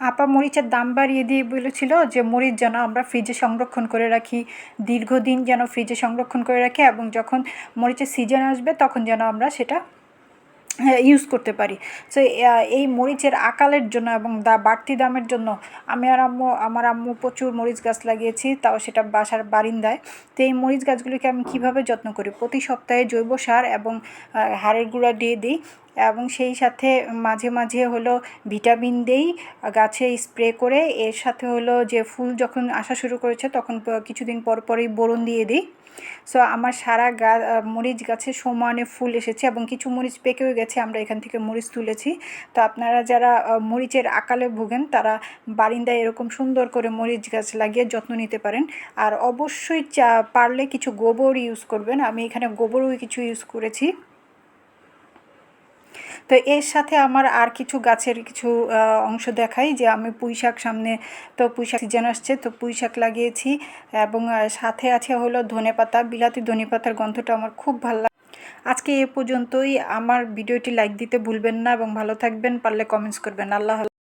আপা মরিচের দাম বাড়িয়ে দিয়ে বলেছিল যে মরিচ যেন আমরা ফ্রিজে সংরক্ষণ করে রাখি, দীর্ঘদিন যেন ফ্রিজে সংরক্ষণ করে রাখি, এবং যখন মরিচের সিজন আসবে তখন যেন আমরা সেটা ইউজ করতে পারি। সো এই মরিচের আকালের জন্য এবং বাড়তি দামের জন্য আমার আম্মু প্রচুর মরিচ গাছ লাগিয়েছি, তাও সেটা বাসার বারিন্দায়। তো এই মরিচ গাছগুলিকে আমি কীভাবে যত্ন করি, প্রতি সপ্তাহে জৈব সার এবং হাড়ের গুঁড়া দিয়ে দিই, এবং সেই সাথে মাঝে মাঝে হলো ভিটামিন দেই গাছে স্প্রে করে। এর সাথে হলো যে ফুল যখন আসা শুরু করেছে তখন কিছুদিন পর পরই বোরন দিয়ে দিই। সো আমার সারা মরিচ গাছে সমানে ফুল এসেছে এবং কিছু মরিচ পেকেও গেছে, আমরা এখান থেকে মরিচ তুলেছি। তো আপনারা যারা মরিচের আকালে ভোগেন তারা বারিন্দায় এরকম সুন্দর করে মরিচ গাছ লাগিয়ে যত্ন নিতে পারেন। আর অবশ্যই পারলে কিছু গোবর ইউজ করবেন, আমি এখানে গোবরও কিছু ইউজ করেছি। তো এর সাথে আমার আর কিছু গাছের কিছু অংশ দেখাই, যে আমি পুঁই শাক সামনে, তো পুঁই শাক সিজন আসছে, তো পুঁই শাক লাগিয়েছি, এবং সাথে আছে হলো ধনেপাতা, বিলাতি ধনেপাতার গন্ধটা আমার খুব ভালো লাগে। আজকে এ পর্যন্তই। আমার ভিডিওটি লাইক দিতে ভুলবেন না এবং ভালো থাকবেন, পারলে কমেন্টস করবেন। আল্লাহ।